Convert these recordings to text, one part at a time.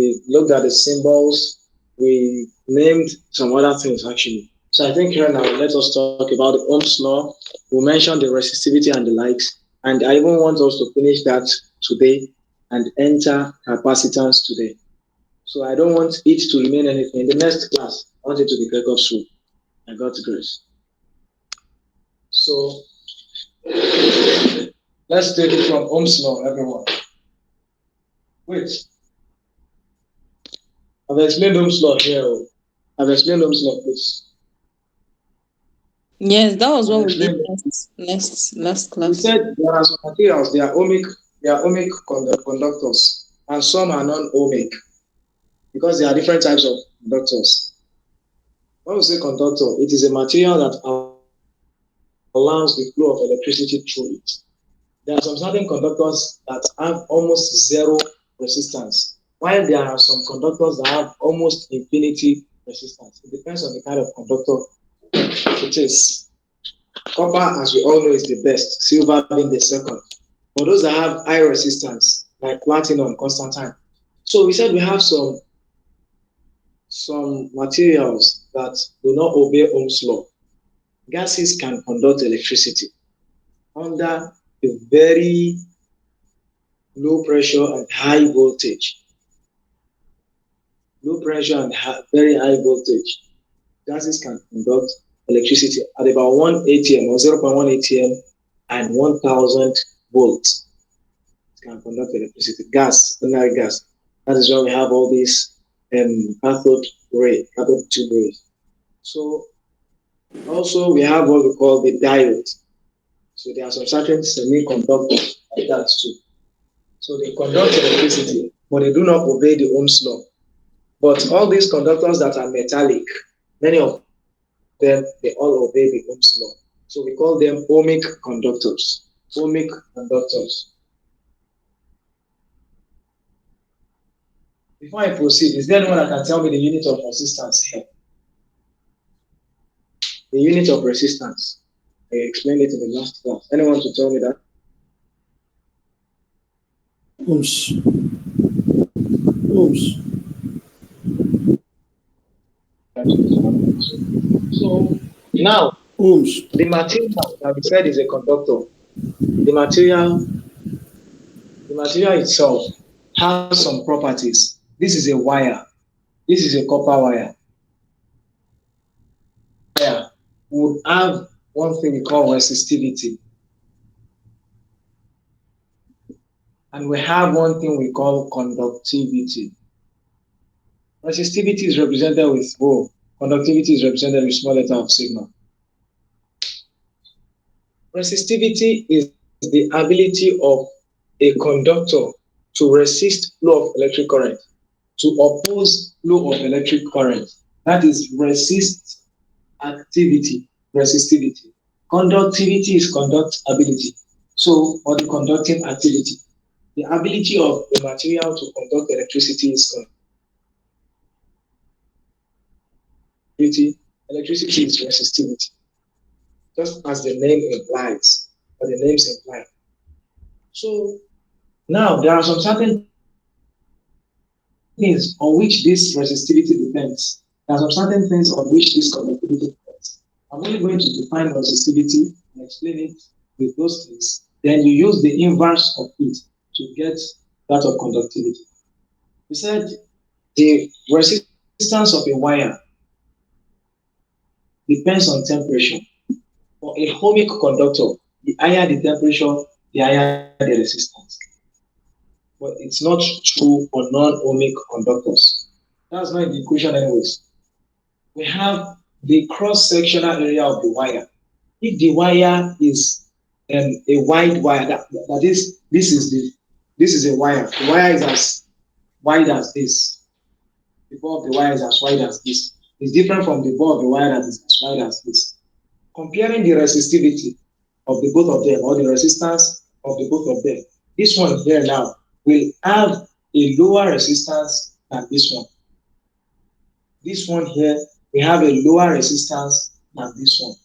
we looked at the symbols, we named some other things actually. So I think here now let us talk about the Ohm's law. We mentioned the resistivity and the likes, and I even want us to finish that today and enter capacitance today. So I don't want it to remain anything. In the next class, I want it to be Gregor soup. I got grace. So let's take it from Ohm's law, everyone. Wait. I've explained Ohm's law here. I've explained Ohm's law, please. Yes, that was what we did last class. We said there are some materials, they are ohmic conductors, and some are non-ohmic because there are different types of conductors. When we say conductor, it is a material that allows the flow of electricity through it. There are some certain conductors that have almost zero resistance, while there are some conductors that have almost infinity resistance. It depends on the kind of conductor it is. Copper, as we all know, is the best, silver being the second. For those that have high resistance, like platinum, constantine. So we said we have some materials that do not obey Ohm's law. Gases can conduct electricity under a very low pressure and high voltage. Low pressure and very high voltage. Gases can conduct electricity at about 1 atm or 0.1 atm and 1000 volts. It can conduct electricity. Gas, ordinary gas. That is why we have all these cathode tube rays. So also we have what we call the diode. So there are some certain semiconductors like that too. So they conduct electricity, but they do not obey the Ohm's law. But all these conductors that are metallic, many of them, they all obey the Ohm's law. So we call them ohmic conductors. Ohmic conductors. Before I proceed, is there anyone that can tell me the unit of resistance here? The unit of resistance. I explained it in the last class. Anyone to tell me that? Ohms. Ohms. So now, Ohms. the material that we said is a conductor. The material itself has some properties. This is a wire. This is a copper wire. Would have one thing we call resistivity. And we have one thing we call conductivity. Resistivity is represented with O. Conductivity is represented with small letter of sigma. Resistivity is the ability of a conductor to resist flow of electric current, to oppose flow of electric current. That is resist activity, resistivity. Conductivity is conductability. So, or the conducting activity. The ability of the material to conduct electricity is conductivity. Electricity is resistivity. Just as the name implies, or the names imply. So now there are some certain things on which this resistivity depends. There are some certain things on which this conductivity depends. I'm only going to define resistivity and explain it with those things. Then you use the inverse of it to get that of conductivity. We said the resistance of a wire depends on temperature. For a ohmic conductor, the higher the temperature, the higher the resistance. But it's not true for non-ohmic conductors. That's not in the equation anyways. We have the cross-sectional area of the wire. If the wire is a wide wire, that is, this is a wire. The wire is as wide as this. The ball of the wire is as wide as this. It's different from the ball of the wire that is as wide as this. Comparing the resistivity of the both of them, or the resistance of the both of them, this one here now will have a lower resistance than this one. This one here will have a lower resistance than this one.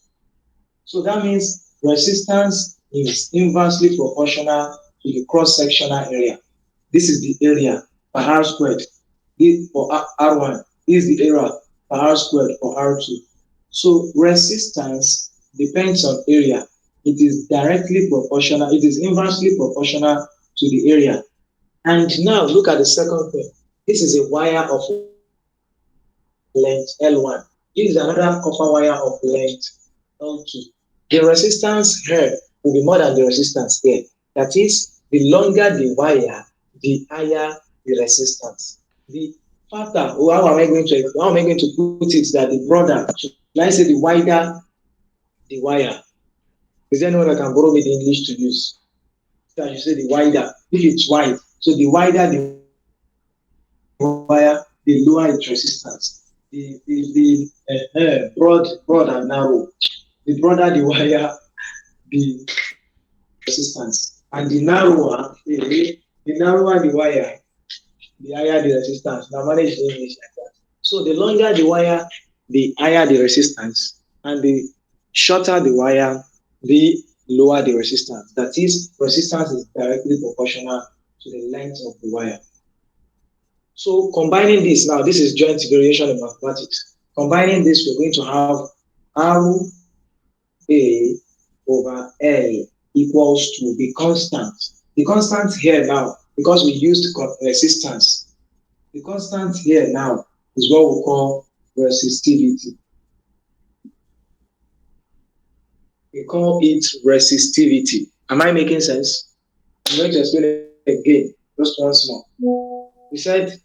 So that means resistance is inversely proportional to the cross-sectional area. This is the area per r squared. this for R1, this is the area for R squared for R2. So resistance depends on area. It is directly proportional, it is inversely proportional to the area. And now look at the second thing. This is a wire of length L1. This is another copper wire of length L2. The resistance here will be more than the resistance here. That is, the longer the wire, the higher the resistance. The faster, how am I going to put it that the broader, should I say the wider the wire? Is there anyone that can borrow me the English to use? That you say the wider, if it's wide. So the wider the wire, the lower its resistance. Broad and narrow. The broader the wire, the resistance. And the narrower the wire, the higher the resistance. Now manage the English like that. So the longer the wire, the higher the resistance, and the shorter the wire, the lower the resistance. That is, resistance is directly proportional to the length of the wire. So combining this now, this is joint variation in mathematics. Combining this, we're going to have RA over L equals to the constant. The constant here now, because we used resistance, the constant here now is what we call resistivity. We call it resistivity. Am I making sense? I'm going to explain it again, just once more. We said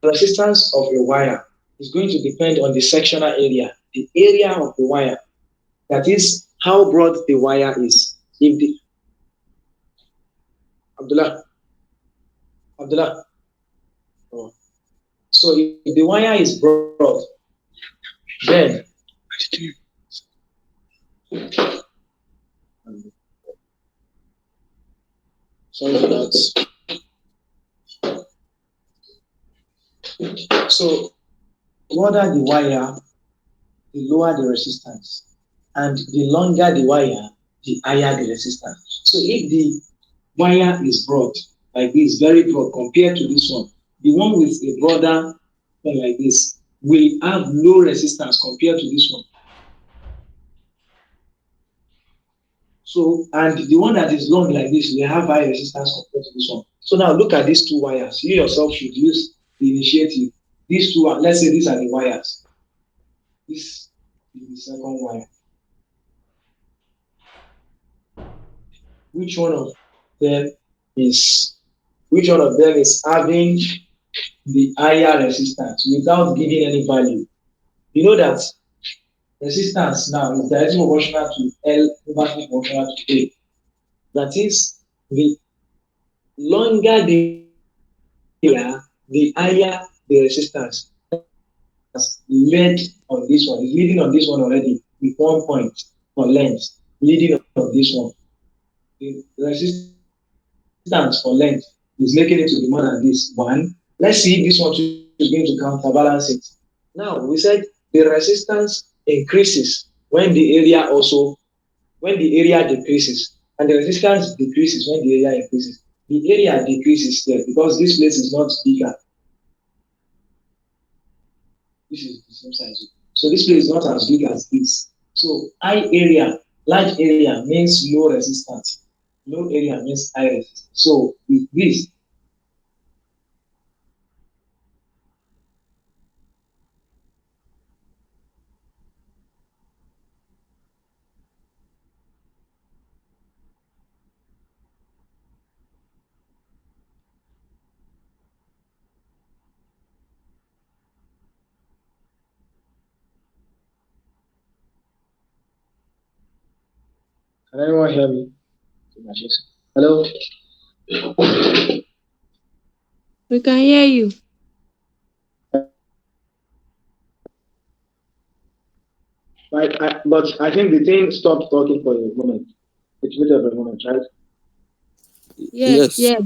the resistance of a wire is going to depend on the sectional area, the area of the wire. That is how broad the wire is. If the Abdullah, Abdullah. Oh. So if the wire is broad, then sorry for that. So the broader the wire, the lower the resistance, and the longer the wire, the higher the resistance. So if the wire is broad, like this, very broad compared to this one, the one with a broader one like this will have low resistance compared to this one. So, and the one that is long like this will have high resistance compared to this one. So now look at these two wires. You yourself should use the initiative. These two are, let's say these are the wires. This is the second wire. Which one of them is which one of them is having the higher resistance without giving any value? You know that resistance now is directly proportional to L inversely proportional to A. That is, the longer the wire, the higher the resistance. Has led on this one, is leading on this one already with 1 point for length, leading on this one. The resistance for length is making it to be more than this one. Let's see if this one is going to counterbalance it. Now we said the resistance increases when the area also when the area decreases, and the resistance decreases when the area increases. The area decreases there because this place is not bigger. This is the same size. So this place is not as big as this. So high area, large area means low resistance. Low area means high resistance. So with this, can anyone hear me? Hello? We can hear you. But I think the thing stopped talking for a moment. It waited for a moment, right? Yes, Yes. yes.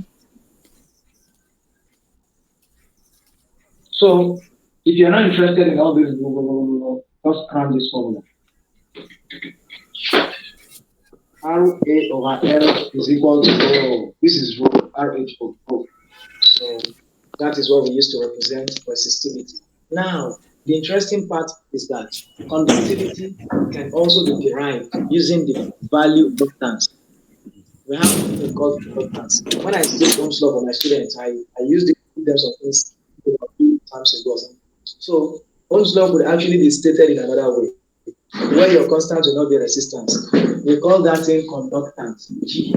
So if you're not interested in all this, just cram this formula. RA over L is equal to rho. This is rho, RH of rho. So That is what we use to represent resistivity. Now, the interesting part is that conductivity can also be derived using the value inductance. We have something called inductance. When I state Ohm's law for my students, I use the in terms of things a few times ago. So Ohm's law could actually be stated in another way, where your constant will not be resistance. We call that thing conductance, G.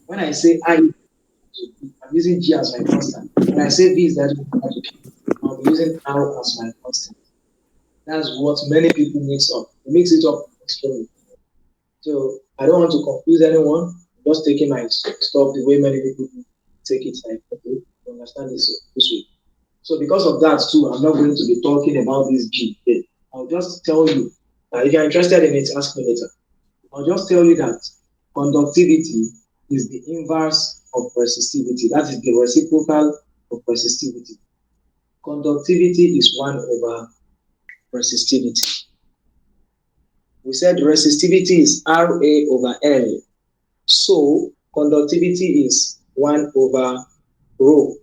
When I say I, I'm using G as my constant. When I say V is that I'll be using R as my constant. That's what many people mix up. They mix it up extremely. So I don't want to confuse anyone. I'm just taking my stuff the way many people take it. Like, okay, you understand this way. So because of that too, I'm not going to be talking about this G here. I'll just tell you. If you're interested in it, ask me later. I'll just tell you that conductivity is the inverse of resistivity. That is the reciprocal of resistivity. Conductivity is 1 over resistivity. We said resistivity is Ra over L. So conductivity is 1 over rho.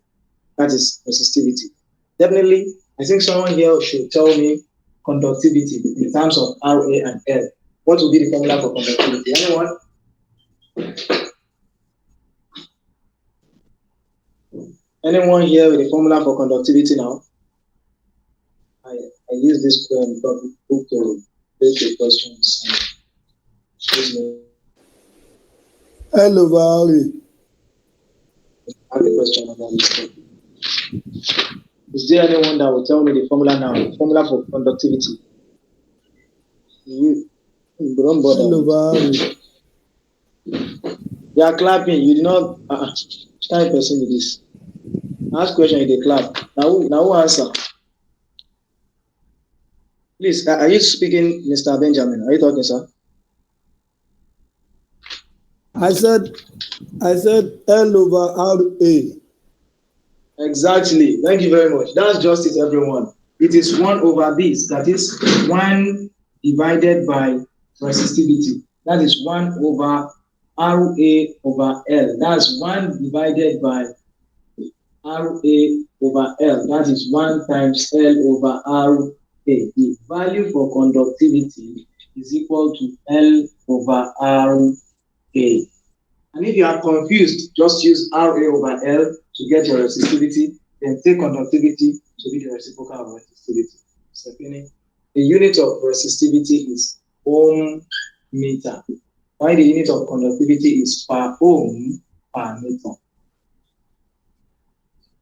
That is resistivity. Definitely, I think someone here should tell me conductivity in terms of Ra and L. What would be the formula for conductivity? Anyone? Anyone here with the formula for conductivity now? I use this book to take the questions. Hello, Valley. I have a question about this. Is there anyone that will tell me the formula now? The formula for conductivity. You don't bother. Hello, Valley. You are clapping. You did not. Type person with this. Ask question. You clap. Now who answer? Please, are you speaking, Mr. Benjamin? Are you talking, sir? I said L over RA. Exactly. Thank you very much. That's just it, everyone. It is 1 over this. That is 1 divided by resistivity. That is 1 over RA over L. That's 1 divided by RA over L. That is 1 times L over RA. The value for conductivity is equal to L over RA. And if you are confused, just use RA over L to get your resistivity, then take conductivity to be the reciprocal of resistivity. Secondly, the unit of resistivity is ohm meter, while the unit of conductivity is per ohm per meter.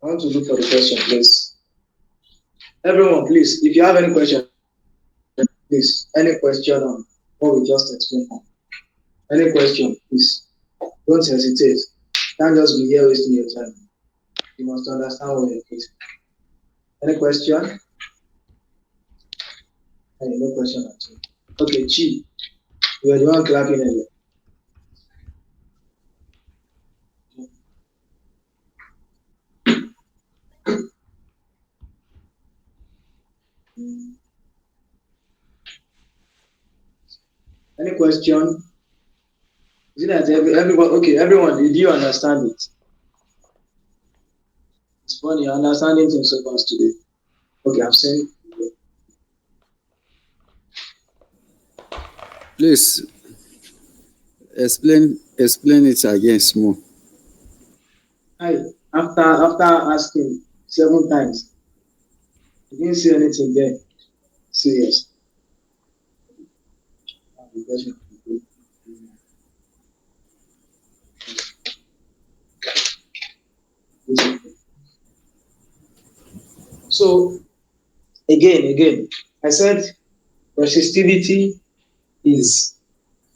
I want to look for the question, please. Everyone, please, if you have any question, please, any question on what we just explained. Any question, please, don't hesitate. Can't just be here wasting your time. You must understand what you're facing. Any question? No question at all. Okay, Chi, you are the one clapping earlier. Any question? Is it that everyone? Okay, everyone, did you understand it? It's funny, you're understanding things so fast today. Okay, I've seen. Please explain it again small. Hi, after asking 7 times, you didn't see anything there. Serious. So again, I said resistivity is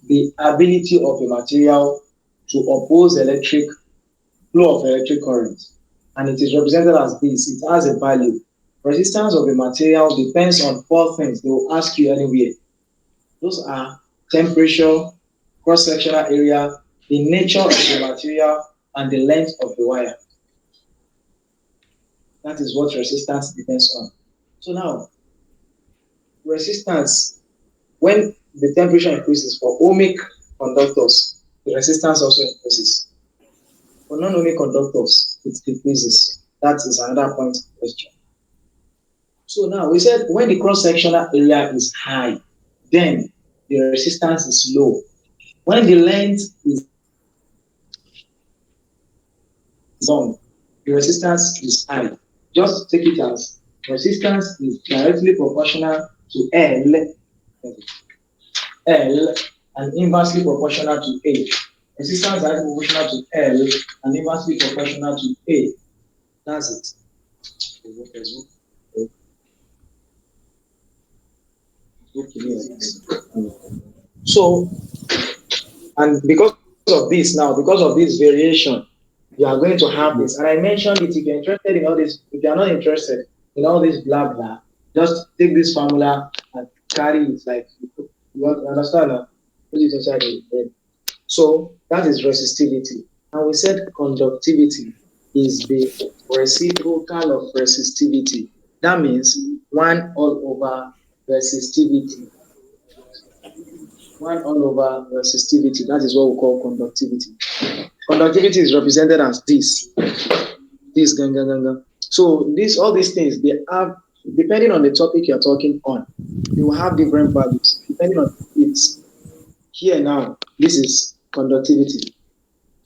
the ability of a material to oppose electric flow of electric current, and it is represented as this. It has a value. Resistance of a material depends on 4 things. They will ask you anywhere. Those are temperature, cross-sectional area, the nature of the material, and the length of the wire. That is what resistance depends on. So now, resistance, when the temperature increases for ohmic conductors, the resistance also increases. For non-ohmic conductors, it decreases. That is another point of question. So now we said when the cross-sectional area is high, then the resistance is low. When the length is long, the resistance is high. Just take it as resistance is directly proportional to L and inversely proportional to A. Resistance directly proportional to L and inversely proportional to A. That's it. So, and because of this now, because of this variation, you are going to have this. And I mentioned it, if you're interested in all this, if you're not interested in all this blah blah, just take this formula and carry it like you understand now? Put it inside the head. So that is resistivity. And we said conductivity is the reciprocal of resistivity. That means 1 all over resistivity. 1 all over resistivity. That is what we call conductivity. Conductivity is represented as this. This. So all these things, they have, depending on the topic you're talking on, they will have different values. Depending on it's here now, this is conductivity.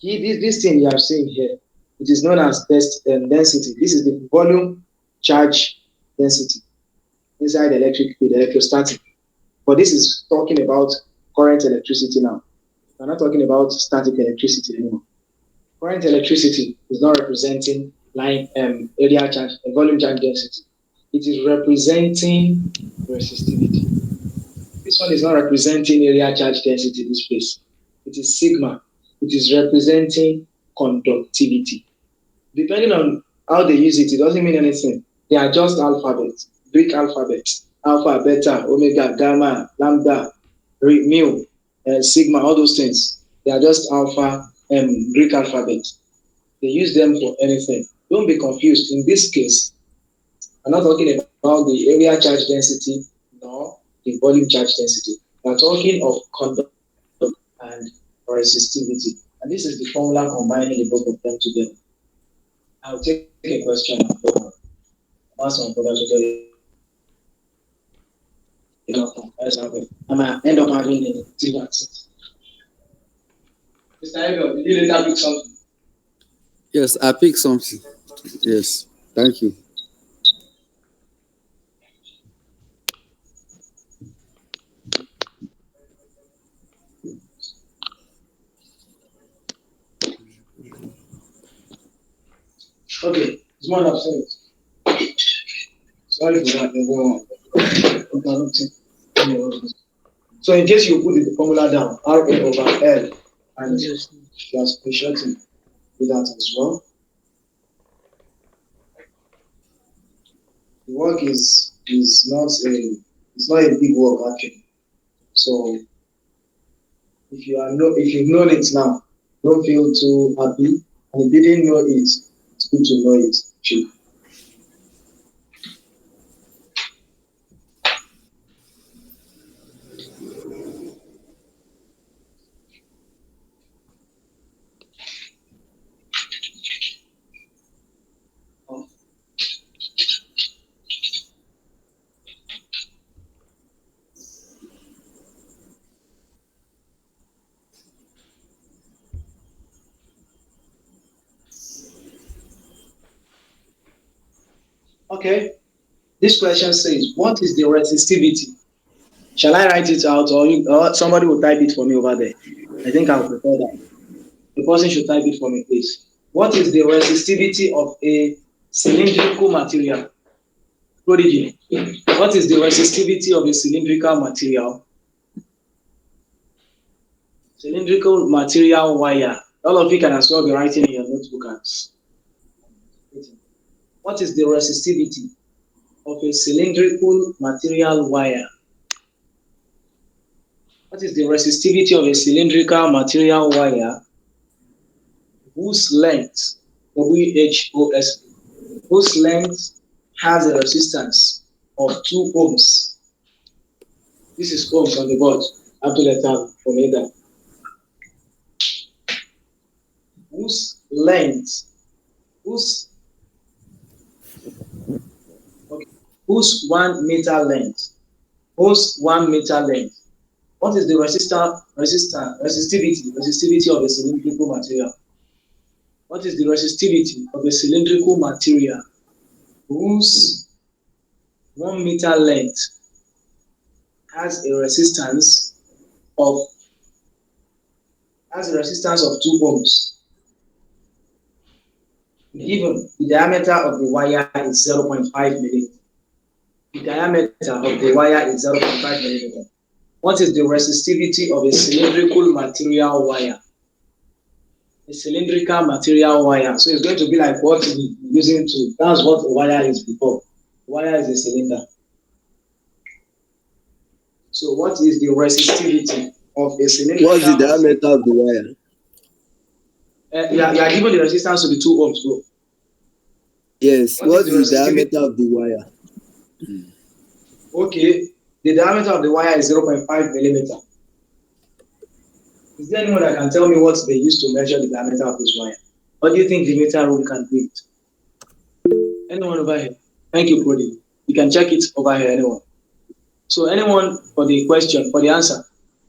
This thing you are seeing here, it is known as density. This is the volume charge density inside the electric field, electrostatic. But this is talking about current electricity now. We're not talking about static electricity anymore. Current electricity is not representing area charge, volume charge density. It is representing resistivity. This one is not representing area charge density in this place. It is sigma. It is representing conductivity. Depending on how they use it, it doesn't mean anything. They are just alphabets, Greek alphabets, alpha, beta, omega, gamma, lambda, mu, sigma, all those things. They are just alpha, Greek alphabets. They use them for anything. Don't be confused. In this case, I'm not talking about the area charge density nor the volume charge density. We're talking of conductivity and resistivity. And this is the formula combining the both of them together. I'll take a question and ask my brother to get it. I might end up having a team access. Mr. Ebel, did you later pick something? Yes, I picked something. Yes, thank you. Okay, it's one of sense. Sorry for that, everyone. So in case you put the formula down, R A over L, and you are screenshotting with that as well. The work is not a big work actually. So if you've known it now, don't feel too happy. And if you didn't know it, it's good to know it too. Okay. This question says, what is the resistivity? Shall I write it out, or somebody will type it for me over there? I think I'll prefer that. The person should type it for me, please. What is the resistivity of a cylindrical material? Prodigy. What is the resistivity of a cylindrical material? Cylindrical material wire. All of you can as well be writing in your notebook. What is the resistivity of a cylindrical material wire? What is the resistivity of a cylindrical material wire whose length, WHOS, whose length has a resistance of 2 ohms? This is ohms on the board. After the tab for later. Whose length, whose whose 1 meter length, whose 1 meter length. What is the resistivity of a cylindrical material? What is the resistivity of a cylindrical material whose 1 meter length has a resistance of 2 ohms? Given the diameter of the wire is 0.5 millimeter. The diameter of the wire is 0.5 millimeter. What is the resistivity of a cylindrical material wire? A cylindrical material wire. So it's going to be like what we're using to, that's what a wire is before. Wire is a cylinder. So what is the resistivity of a cylindrical? What's the diameter of the wire? You are given the resistance to be 2 ohms, bro. Yes. What's the diameter of the wire? Okay. The diameter of the wire is 0.5 millimeter. Is there anyone that can tell me what they used to measure the diameter of this wire? What do you think the meter rule can do it? Anyone over here? Thank you, Cody. You can check it over here, anyone. So anyone for the question, for the answer,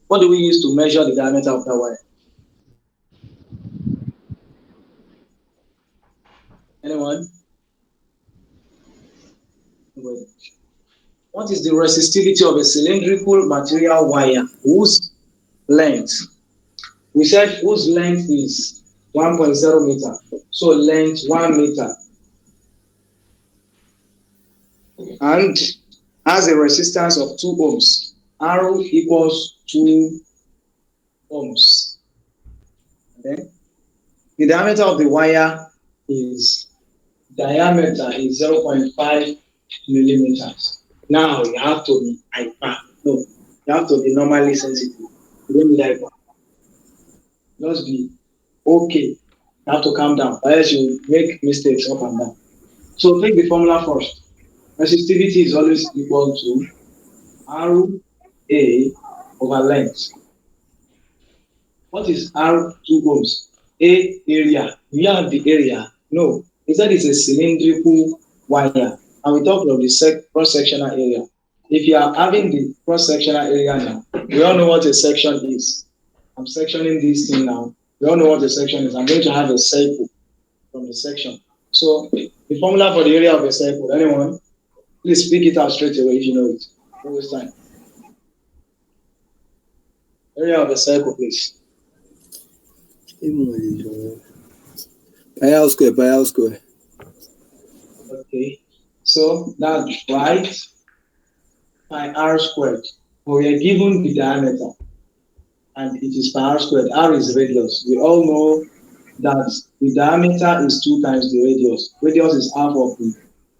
what do we use to measure the diameter of that wire? Anyone? What is the resistivity of a cylindrical material wire whose length? We said whose length is 1.0 meter. So length 1 meter. And has a resistance of 2 ohms. R equals 2 ohms. Okay? The diameter of the wire is 0.5 millimeters. Now you have to be hyper. No, you have to be normally sensitive. You don't need hyper. Just be okay. You have to calm down, otherwise you make mistakes up and down. So take the formula first. Resistivity is always equal to RA over length. What is R 2 ohms? A area. We have the area. No, instead it's a cylindrical wire. And we talk of the cross-sectional area. If you are having the cross-sectional area now, we all know what a section is. I'm sectioning this thing now. We all know what a section is. I'm going to have a circle from the section. So the formula for the area of a circle, anyone? Please speak it out straight away if you know it. Don't waste time. Area of a circle, please. Pi r square. Okay. So that's right. Pi r squared. But we are given the diameter. And it is pi r squared. R is radius. We all know that the diameter is 2 times the radius. Radius is half of the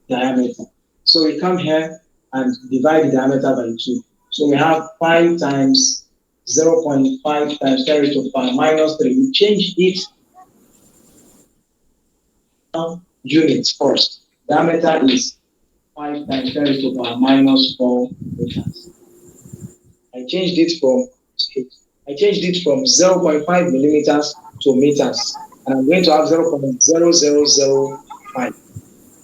diameter. So we come here and divide the diameter by 2. So we have 5 times 0.5 times 10 raised to power minus 3. We change it units first. Diameter is 5 times 10 raised to power minus 4 meters. I changed it from 0.5 millimeters to meters. And I'm going to have 0.0005.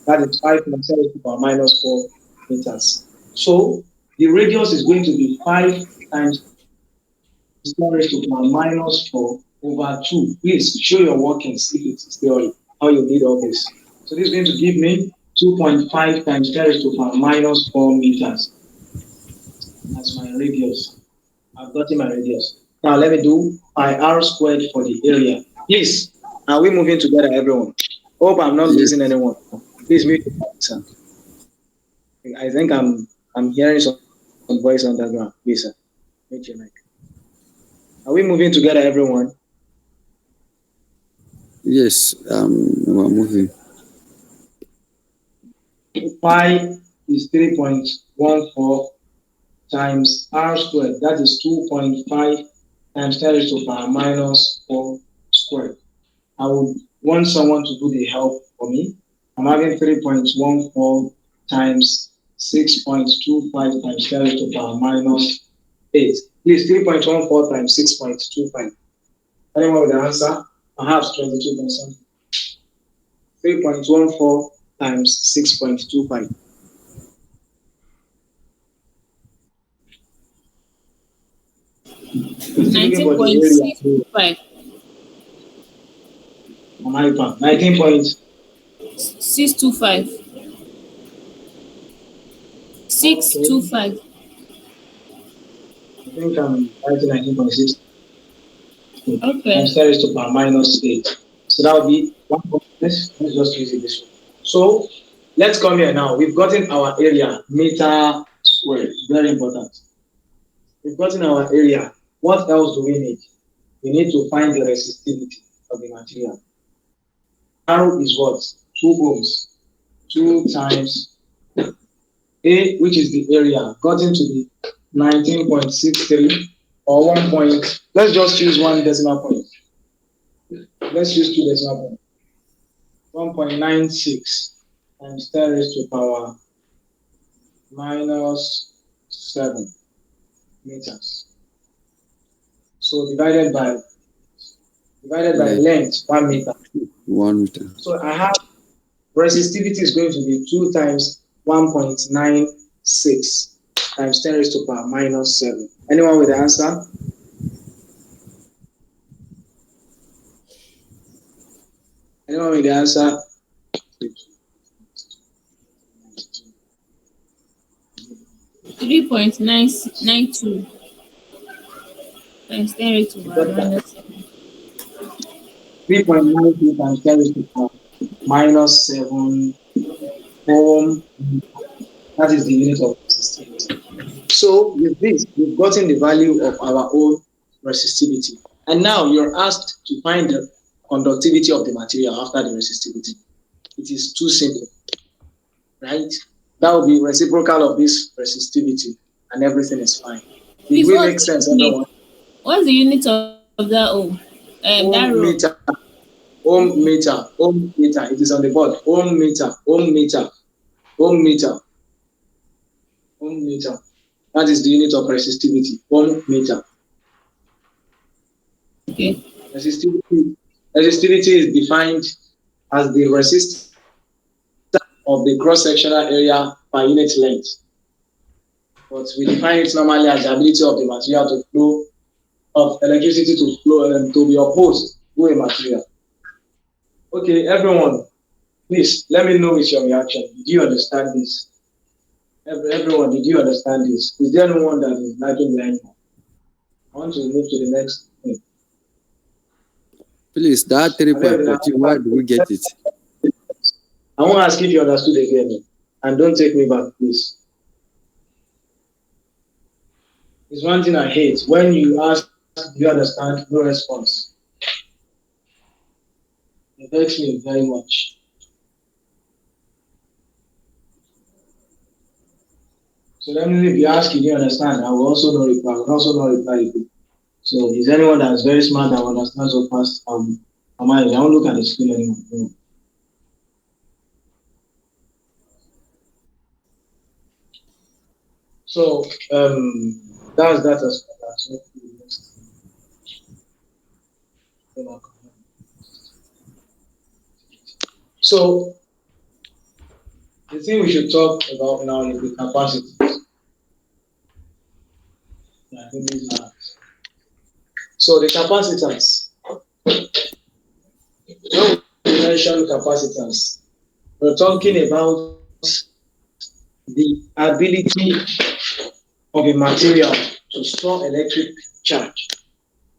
That is 5 times 10 raised to power minus 4 meters. So the radius is going to be 5 times 10 raised to power minus 4 over 2. Please show your workings if it's theory, how you did all this. So this is going to give me 2.5 times 10 raised to power minus 4 meters. That's my radius. I've gotten my radius. Now let me do pi r squared for the area. Please, are we moving together, everyone? Hope I'm not losing anyone. Please mute your mic, sir. I think I'm hearing some voice on the ground. Please, sir. Mute your mic. Are we moving together, everyone? Yes, we're moving. Pi is 3.14 times r squared. That is 2.5 times 10 raised to power minus 4 squared. I would want someone to do the help for me. I'm having 3.14 times 6.25 times 10 raised to power minus 8. Please, 3.14 times 6.25. Anyone with the answer? Perhaps 22%. 3.14 times 6.25. We're still looking Nineteen for the point area. six two five. Am I wrong? 19 points. 625. Six Okay. two five. I think I'm writing 19.6 Okay. times 10 raised to power minus 8. So that would be 1. Let's just use it this way. So let's come here now. We've gotten our area, meter squared. Very important. We've gotten our area. What else do we need? We need to find the resistivity of the material. R is what? 2 ohms. 2 times A, which is the area, gotten to be 19.63 or 1 point. Let's just use 1 decimal point. Let's use 2 decimal points. 1.96 times 10 raised to power minus 7 meters. So divided by Like length, 1 meter. 1 meter. So I have resistivity is going to be 2 times 1.96 times 10 raised to power minus 7. Anyone with the answer? Anyone with the answer? 3.992 times 10 raised to You power got that? minus 7. 3.92 times 10 raised to power minus 7 ohm. That is the unit of resistivity. So with this, we've gotten the value of our own resistivity. And now you're asked to find the conductivity of the material after the resistivity. It is too simple, right? That will be reciprocal of this resistivity and everything is fine. Did Please, we what's make the sense, unit? everyone? What's the unit of that ohm? That Ohm row. meter, ohm meter, ohm meter. It is on the board. Ohm meter, ohm meter, ohm meter, ohm meter. That is the unit of resistivity, ohm meter. Okay. Resistivity, resistivity is defined as the resistance of the cross-sectional area per unit length. But we define it normally as the ability of the material to flow, of electricity to flow and to be opposed to a material. Okay, everyone, please let me know with your reaction. Did you understand this? Everyone, did you understand this? Is there anyone that is lagging behind? I want to move to the next thing. Please, that Have you 3.14, where do we get it? I want to ask if you understood again. And don't take me back, please. It's one thing I hate. When you ask, do you understand? No response. It hurts me very much. So definitely if you ask, you do understand, I will also not reply. I will also not reply. So is anyone that is very smart that will understand so fast? I don't look at the screen anymore. So that's that as far as so the thing we should talk about now is the capacity. So the capacitance. When we mention capacitance, we're talking about the ability of a material to store electric charge.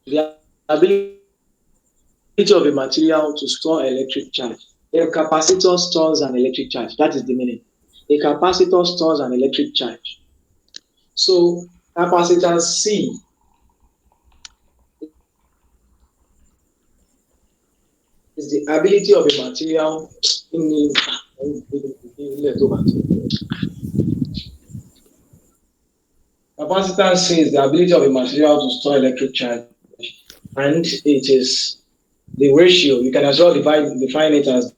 The ability of a material to store electric charge. A capacitor stores an electric charge. That is the meaning. A capacitor stores an electric charge. So capacitance C is the ability of a material. Capacitance C is the ability of a material to store electric charge, and it is the ratio. You can as well define it as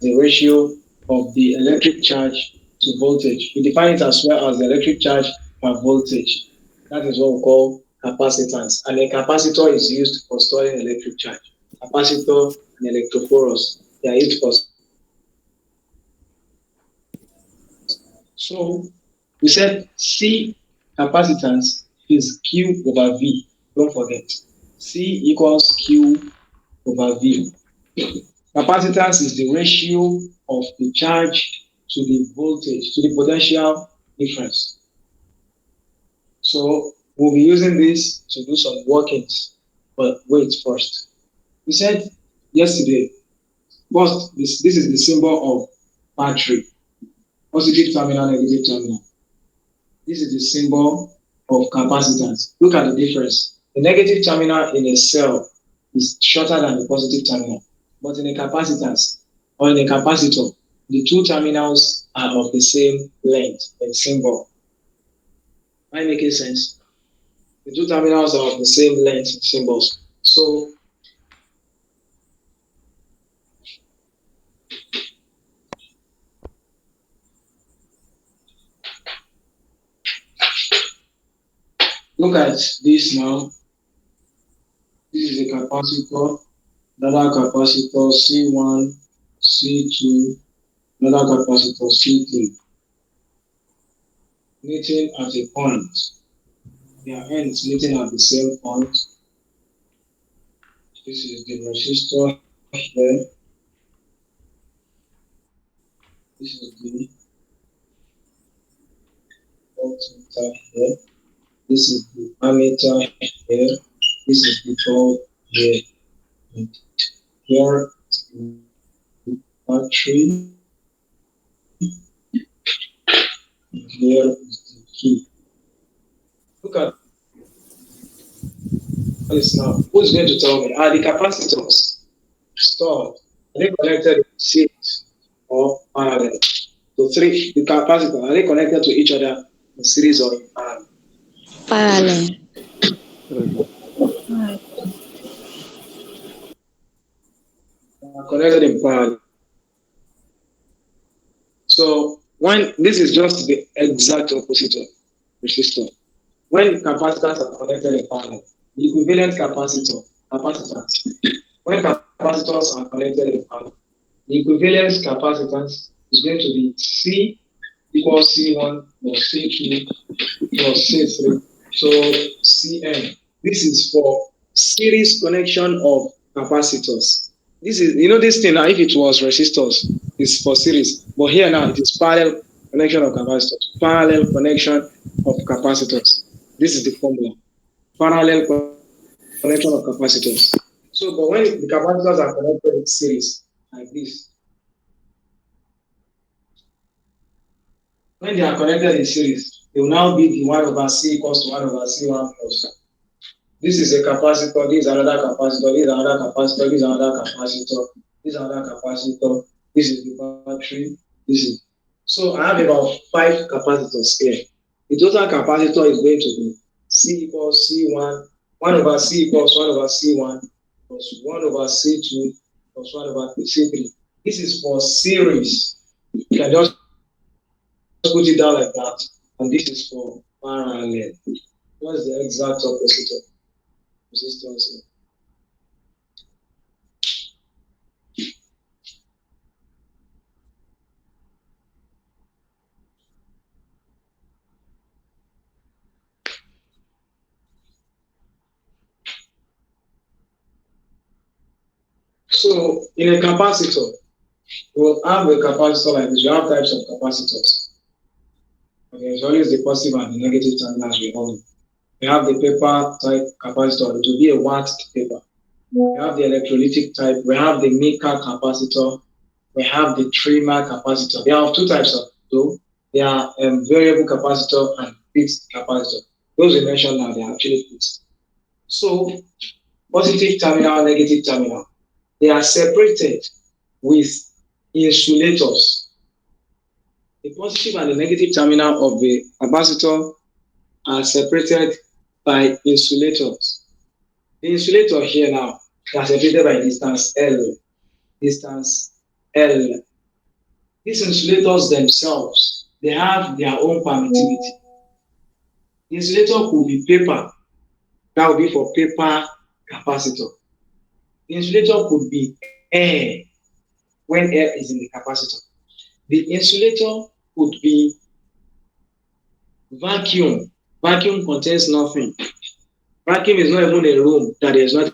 the ratio of the electric charge to voltage. We define it as well as the electric charge per voltage. That is what we call capacitance. And a capacitor is used for storing electric charge. Capacitor and electrophorus, they are used for. So we said C capacitance is Q over V. Don't forget. C equals Q over V. Capacitance is the ratio of the charge to the voltage, to the potential difference. So we'll be using this to do some workings. But wait first. We said yesterday, first, this is the symbol of battery. Positive terminal, negative terminal. This is the symbol of capacitance. Look at the difference. The negative terminal in a cell is shorter than the positive terminal. But in a capacitance or in a capacitor, the two terminals are of the same length and symbol. Am I making sense? The two terminals are of the same length and symbols. So look at this now. This is a capacitor, another capacitor C1, C2, another capacitor C3. Meeting at a point. Their ends meeting at the same point. This is the resistor here. This is the voltmeter here. This is the ammeter here. This is the bulb here. And here is the battery. And here is the key. Look at this now. Who's going to tell me? Are the capacitors stored? Are they connected in series or parallel? So the capacitors, are they connected to each other in series or in parallel? Parallel. Connected in parallel. So when this is just the exact opposite of resistor. When capacitors are connected in parallel, the equivalent capacitors. When capacitors are connected in parallel, the equivalent capacitance is going to be C equals C1 plus C2 plus C3. So Cn. This is for series connection of capacitors. This is, this thing now, if it was resistors, it's for series. But here now, it is parallel connection of capacitors. Parallel connection of capacitors. This is the formula. Parallel connection of capacitors. So, but when the capacitors are connected in series, like this, when they are connected in series, they will now be the 1 over C equals to 1 over C1 plus. This is a capacitor, this is another capacitor, this is another capacitor, this is another capacitor, this is another capacitor, this is the battery, this is. So I have about 5 capacitors here. The total capacitor is going to be C equals C1, 1 over C equals 1 over C1, plus 1 over C2, plus 1 over C3. This is for series. You can just put it down like that. And this is for parallel. What's the exact opposite of resistance? So in a capacitor, we'll have a capacitor like this. We have types of capacitors. Okay, there's always the positive and the negative terminals we all know. We have the paper type capacitor. It will be a waxed paper. We have the electrolytic type. We have the Mica capacitor. We have the trimmer capacitor. There are 2 types of though. They are variable capacitor and fixed capacitor. Those we mentioned now, they are actually fixed. So positive terminal, negative terminal, they are separated with insulators. The positive and the negative terminal of the capacitor are separated by insulators. The insulator here now are separated by distance L. Distance L. These insulators themselves, they have their own permittivity. The insulator could be paper. That would be for paper capacitor. The insulator could be air when air is in the capacitor. The insulator could be vacuum. Vacuum contains nothing. Vacuum is not even a room that there is nothing.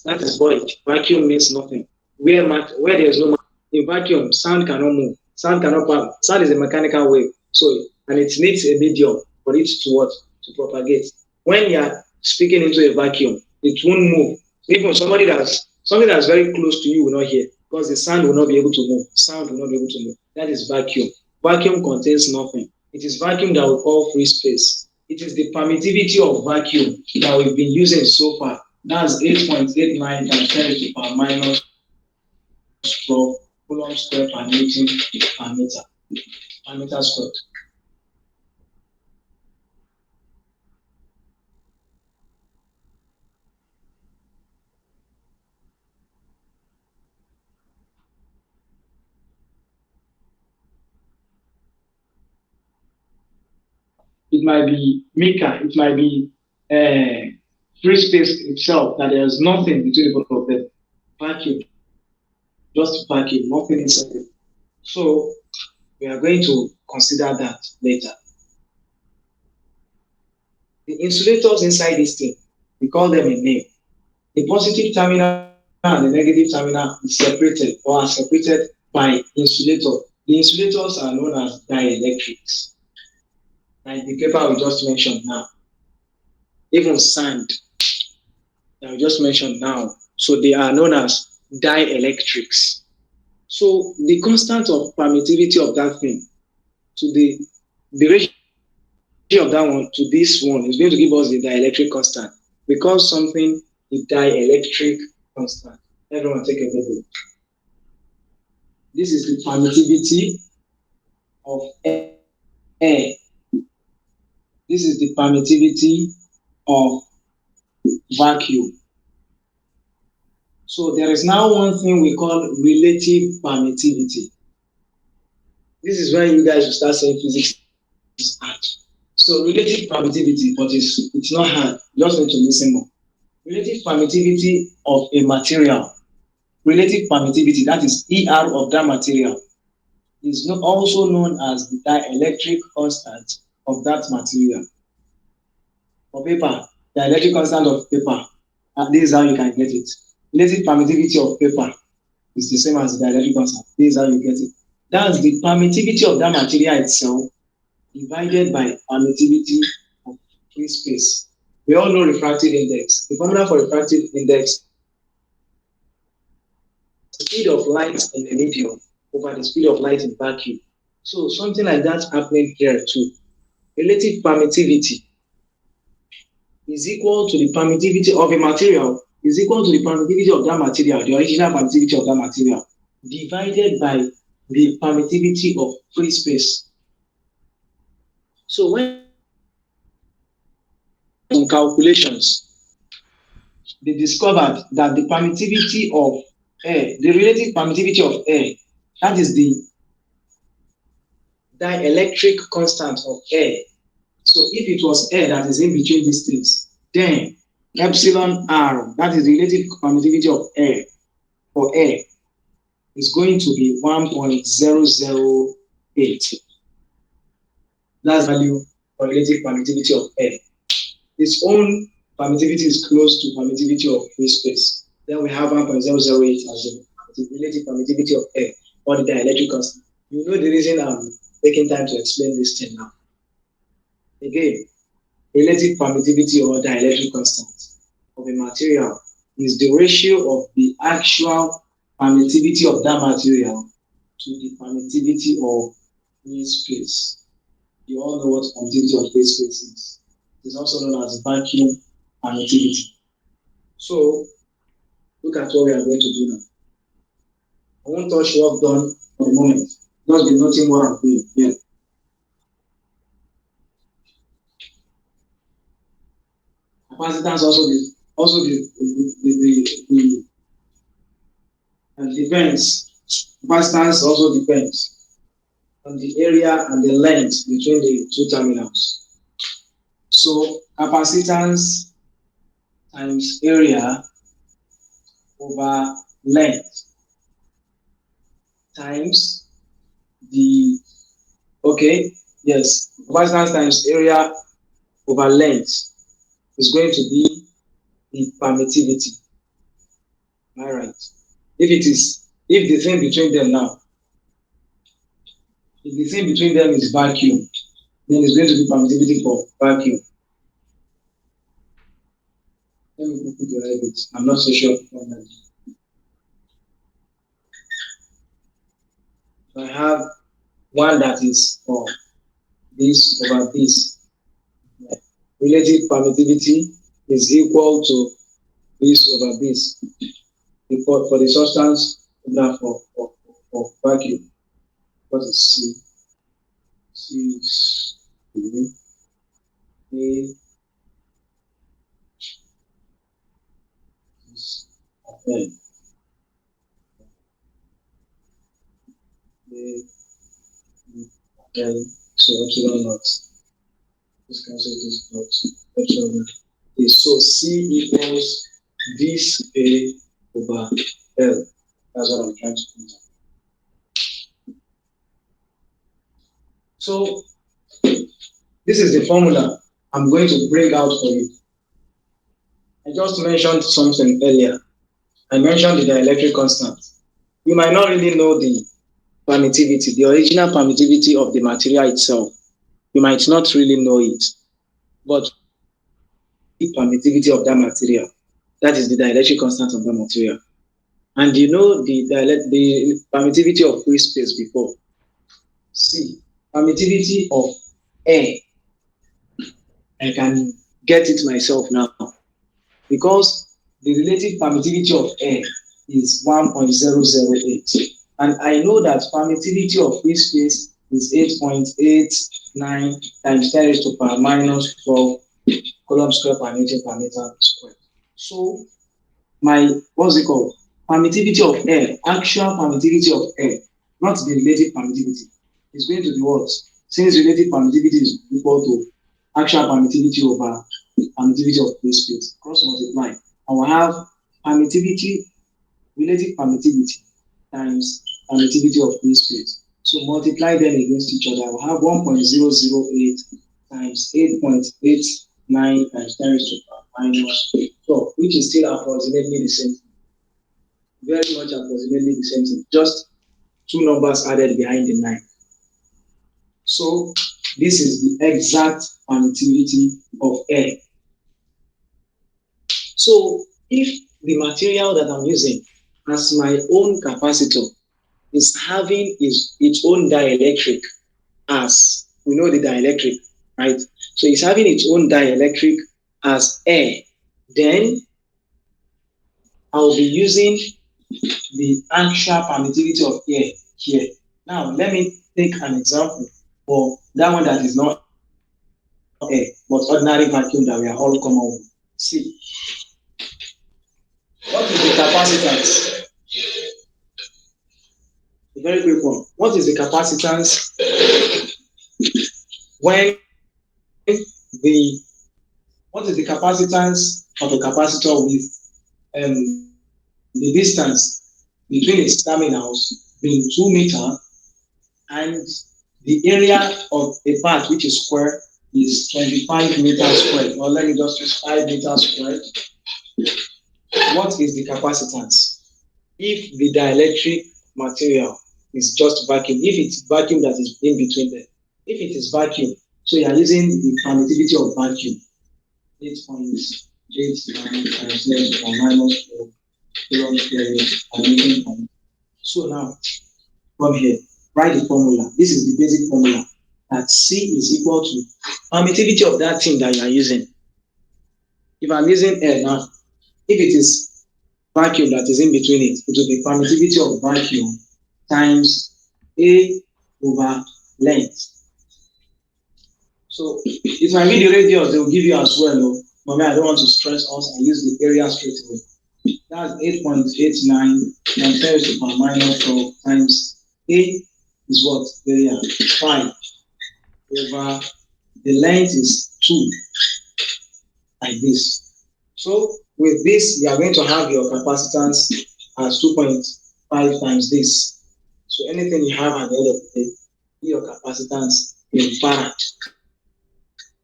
That is void. Vacuum means nothing. Where there is no in vacuum, sound cannot move. Sound cannot pass. Sound is a mechanical wave. So and it needs a medium for it to what to propagate. When you are speaking into a vacuum, it won't move. Even something that's very close to you will not hear because the sound will not be able to move. Sound will not be able to move. That is vacuum. Vacuum contains nothing. It is vacuum that we call free space. It is the permittivity of vacuum that we've been using so far. That's 8.89 times 10 to the power minus 12 Coulomb square per Newton per meter squared. It might be Mika, it might be free space itself, that there's nothing between both of them. Vacuum, just vacuum, nothing inside it. So we are going to consider that later. The insulators inside this thing, we call them a name. The positive terminal and the negative terminal is separated or are separated by insulator. The insulators are known as dielectrics. Like the paper we just mentioned now, even sand that we just mentioned now. So they are known as dielectrics. So the constant of permittivity of that thing to the ratio of that one to this one is going to give us the dielectric constant. We call something the dielectric constant. Everyone take a look. This is the permittivity of air. This is the permittivity of vacuum. So there is now one thing we call relative permittivity. This is when you guys will start saying physics is hard. So relative permittivity, but it's not hard. You just need to listen more. Relative permittivity of a material. Relative permittivity, that is ER of that material, is also known as the dielectric constant of that material. For paper, the electric constant of paper, and this is how you can get it. Relative permittivity of paper is the same as the dielectric constant. This is how you get it. That's the permittivity of that material itself divided by permittivity of free space. We all know refractive index. The formula for refractive index is the speed of light in a medium over the speed of light in vacuum. So something like that happening here too. Relative permittivity is equal to the permittivity of a material is equal to the permittivity of that material, the original permittivity of that material, divided by the permittivity of free space. So when some calculations, they discovered that the permittivity of air, the relative permittivity of air, that is the dielectric constant of air. So if it was air that is in between these things, then epsilon r, that is the relative permittivity of air for air, is going to be 1.008. That's value for relative permittivity of air. Its own permittivity is close to permittivity of free space. Then we have 1.008 as the relative permittivity of air or the dielectric constant. You know the reason I'm taking time to explain this thing now. Again, relative permittivity or dielectric constant of a material is the ratio of the actual permittivity of that material to the permittivity of free space. You all know what permittivity of free space is. It's also known as vacuum permittivity. So look at what we are going to do now. I won't touch work done for the moment. Just be noting what I'm doing here. Capacitance depends. Capacitance also depends on the area and the length between the two terminals. So capacitance times area over length times the Okay, yes. Capacitance times area over length is going to be the permittivity. Am I right? If the thing between them now, if the thing between them is vacuum, then it's going to be permittivity for vacuum. Let me quickly derive it. I'm not so sure. I have one that is for this over this. Relative permittivity is equal to this over this. For the substance for vacuum. What is C? C is A is N. N. So epsilon naught. This cancel this dot. Epsilon naught. Okay, so C equals this A over L. That's what I'm trying to do. So this is the formula I'm going to bring out for you. I just mentioned something earlier. I mentioned the dielectric constant. You might not really know the permittivity, the original permittivity of the material itself. You might not really know it, but the permittivity of that material, that is the dielectric constant of that material. And you know the permittivity of free space before. See, permittivity of air, I can get it myself now because the relative permittivity of air is 1.008. And I know that permittivity of free space is 8.89 times 10 raised to power minus 12 coulomb square per meter square. So my, what's it called? Permittivity of air, actual permittivity of air, not the relative permittivity, is going to be what? Since relative permittivity is equal to actual permittivity over permittivity of free space, cross multiply, I will have permittivity, relative permittivity times permittivity of free space. So multiply them against each other. I will have 1.008 times 8.89 times 10 raised to the power minus 12, which is still approximately the same thing. Very much approximately the same thing. Just two numbers added behind the 9. So this is the exact permittivity of air. So if the material that I'm using as my own capacitor is having its own dielectric, as we know the dielectric, right? So it's having its own dielectric as air, then I'll be using the actual permittivity of air here. Now, let me take an example for that one that is not air, but ordinary vacuum that we are all common with. See, what is the capacitance? A very quick one. What is the capacitance when what is the capacitance of a capacitor with the distance between its terminals being 2 meters and the area of a part which is square is 25 meters squared, or let me just use 5 meters squared. What is the capacitance? If the dielectric material is just vacuum, if it's vacuum that is in between them, if it is vacuum, so you are using the permittivity of vacuum, 8.89 times 10 to the minus 4 coulomb square per meter. So now, come here, write the formula. This is the basic formula, that C is equal to permittivity of that thing that you are using. If I'm using air now, if it is vacuum that is in between it, it will be permittivity of vacuum times A over length. So it might be the radius they will give you as well. No? But I don't want to stress us and use the area straight away. That's 8.89 and 10 to the power minus 12 times A is what? Area 5 over the length is 2, like this. So with this, you are going to have your capacitance as 2.5 times this. So anything you have at the end of the day Your capacitance in farad.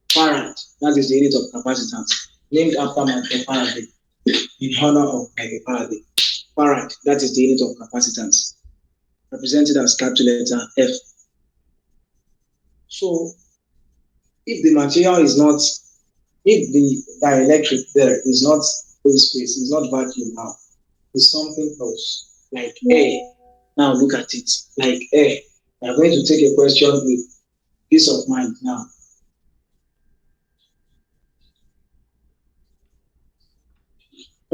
Farad, that is the unit of capacitance, named after Michael Faraday, in honor of Michael Faraday. Farad, that is the unit of capacitance, represented as capital letter F. So, if the material is not, if the dielectric there is not free space, is not vacuum now, it's something else, like air. Now look at it, like air. We are going to take a question with peace of mind now.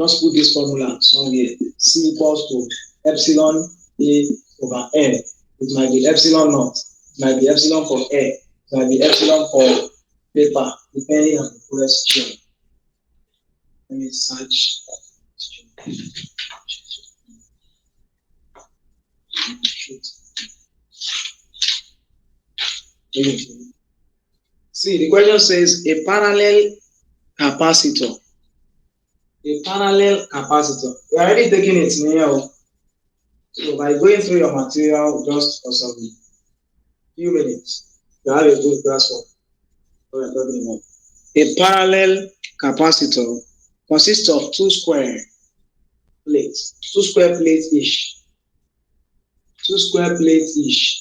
Just put this formula somewhere. C equals to epsilon A over N. It might be epsilon naught. It might be epsilon for air. It might be epsilon for paper, depending on the question. Let me search. See, the question says a parallel capacitor. A parallel capacitor. We are already taking it now. So by going through your material just for some few minutes, you have a good grasp of what we're talking about. A parallel capacitor consists of two square plates each. Two square plates each.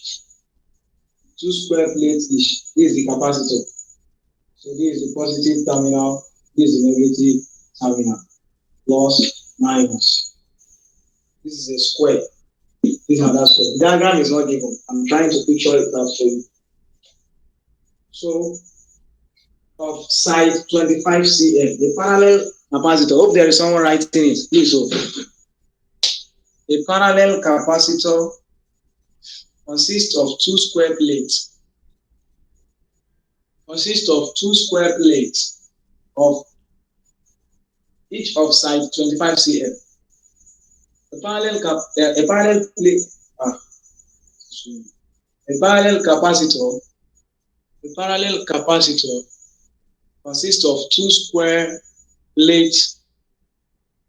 This is the capacitor. So this is the positive terminal, this is the negative terminal. Plus, minus. This is a square. This is another square. The diagram is not given. I'm trying to picture it out for you. So, of side 25 cm, the parallel capacitor. Hope there is someone writing it. Please, so a parallel capacitor consists of two square plates. Of each of side 25 cm. A parallel capacitor consists of two square plates,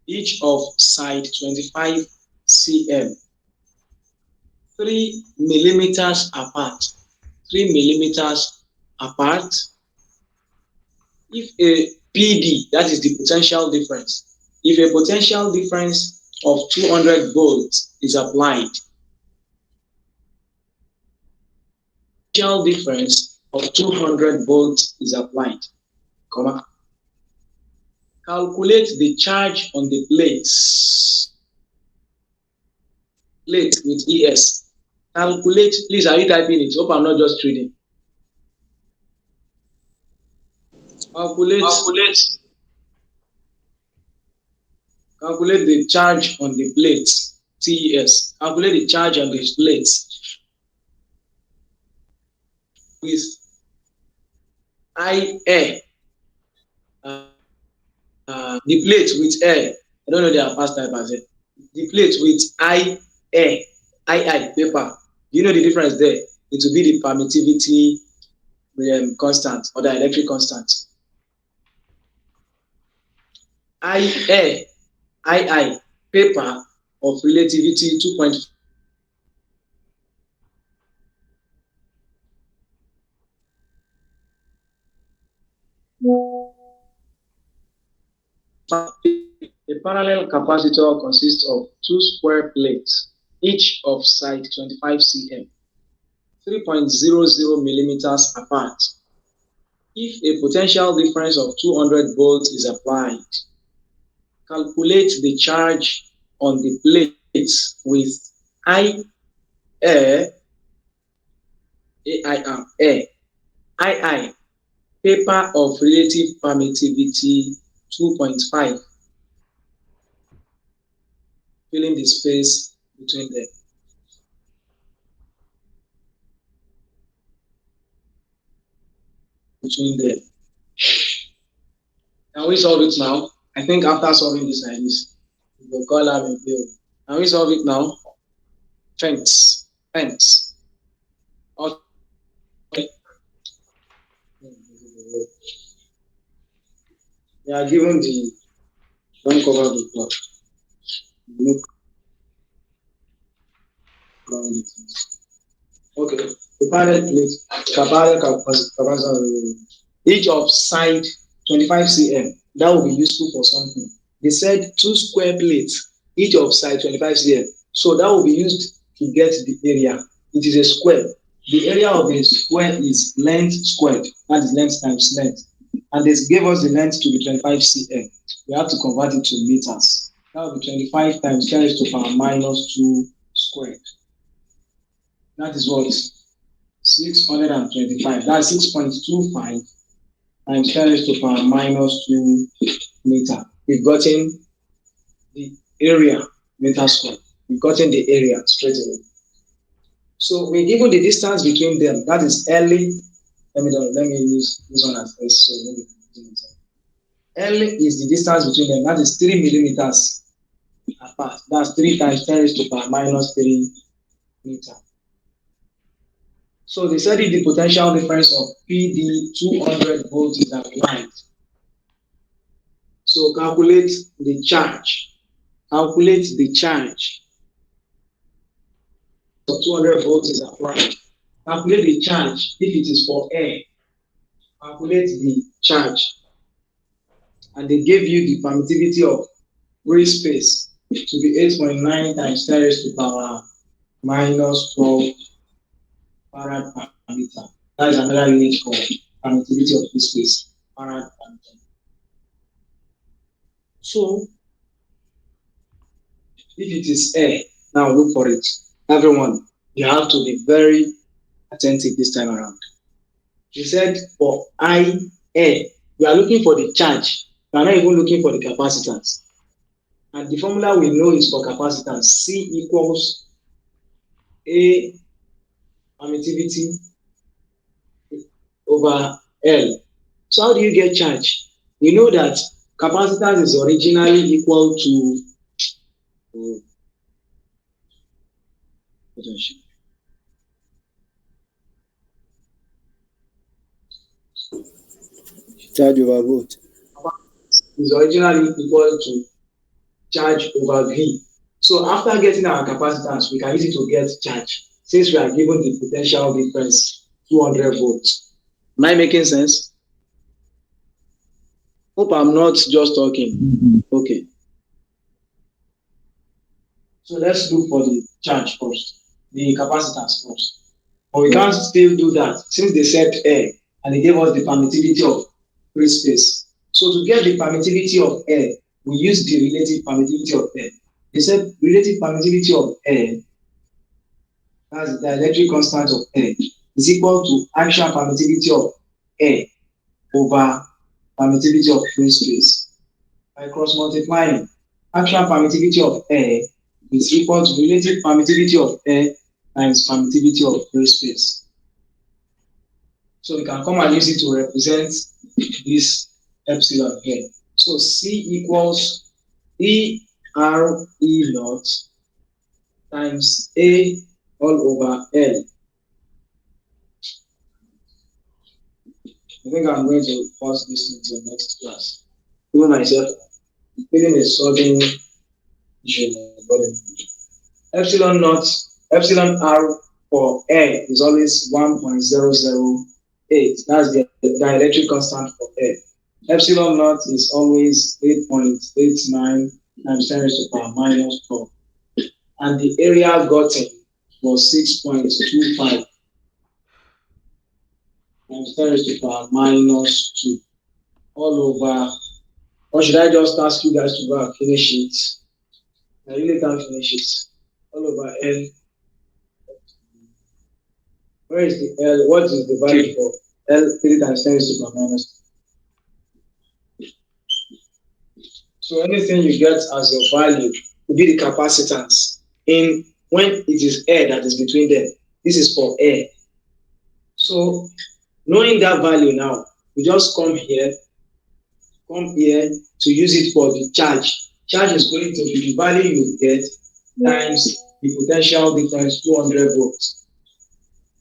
each of side 25 cm, 3 millimeters apart. If a PD, that is the potential difference, if a potential difference of 200 volts is applied, potential difference of 200 volts is applied, calculate the charge on the plate with ES. Calculate, please, are you typing it? Hope I'm not just reading. Calculate the charge on the plate, TES. Calculate the charge on the plate with I air. The plate with air. I don't know their past typers here. The plate with I air, I paper. You know the difference there? It will be the permittivity constant or the electric constant. I paper of relativity 2.5. A parallel capacitor consists of two square plates, each of side 25 cm, 3.00 millimeters apart. If a potential difference of 200 volts is applied, calculate the charge on the plates with I air, paper of relative permittivity 2.5, filling the space between them. Can we solve it now? I think after solving this like this, we'll call out a bill. Can we solve it now? Thanks. Okay. We are given the don't cover the plot. Okay. The parallel plate, parallel capacitor, each of side 25 cm. That will be useful for something. They said two square plates, each of side 25 cm. So that will be used to get the area. It is a square. The area of a square is length squared. That is length times length. And they gave us the length to be 25 cm. We have to convert it to meters. That will be 25 times 10 to the power minus 2 squared. That is what? 625. That's 6.25 times 10 to the power minus 2 meter. We've gotten the area meter square. We've gotten the area straight away. So we're given the distance between them. That is L. Let me use this one as S. So L is the distance between them. That is 3 millimeters apart. That's 3 times 10 to the power minus 3 meter. So they said if the potential difference of PD 200 volts is applied. So calculate the charge. Calculate the charge. So 200 volts is applied. Calculate the charge if it is for air. Calculate the charge. And they gave you the permittivity of free space to be 8.9 times 10 raised to the power minus 12 farad per meter. That is another unit for permittivity of free space. Farad per meter. So, if it is air, now look for it. Everyone, you have to be very attentive this time around. He said for I air, we are looking for the charge. We are not even looking for the capacitance. And the formula we know is for capacitance. C equals A permittivity over L. So how do you get charge? We know that capacitance is originally equal to Charge over volt. Is originally equal to charge over V. So after getting our capacitance, we can use it to get charge since we are given the potential difference 200 volts. Am I making sense? Hope I'm not just talking. Okay. So let's look for the charge first, the capacitance first. But we can't still do that since they said air and they gave us the permittivity of free space. So to get the permittivity of air, we use the relative permittivity of air. They said relative permittivity of air, that's the electric constant of air, is equal to actual permittivity of air over permittivity of free space. By cross multiplying, actual permittivity of air is equal to relative permittivity of air times permittivity of free space. So we can come and use it to represent this epsilon here. So C equals E R E naught times A all over L. I think I'm going to pass this into the next class. Even myself, feeling a sudden issue in my body. Epsilon naught, epsilon R for air is always 1.008. That's the dielectric constant for air. Epsilon naught is always 8.89 times 10 raised to the power minus 4. And the area gotten was 6.25 times 10 raised to the power minus 2 all over. Or should I just ask you guys to go and finish it? I really can't finish it. All over L. Where is the L? What is the value for L? 3 times 10 raised to the power minus 2. So anything you get as your value will be the capacitance in when it is air that is between them. This is for air. So knowing that value now, we just come here to use it for the charge. Charge is going to be the value you get times the potential difference 200 volts.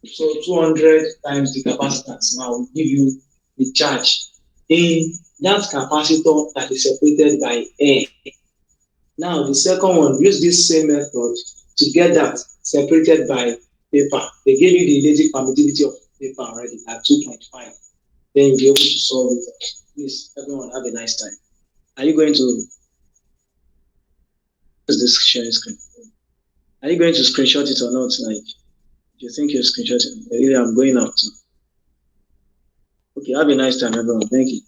So 200 times the capacitance now will give you the charge in that capacitor that is separated by air. Now the second one, use this same method to get that separated by paper. They gave you the relative permittivity of paper already at 2.5. Then you'll be able to solve it. Please, everyone, have a nice time. Are you going to this sharing screen? Are you going to screenshot it or not? Like, do you think you're screenshotting? Really, I'm going out. Okay, have a nice time, everyone. Thank you.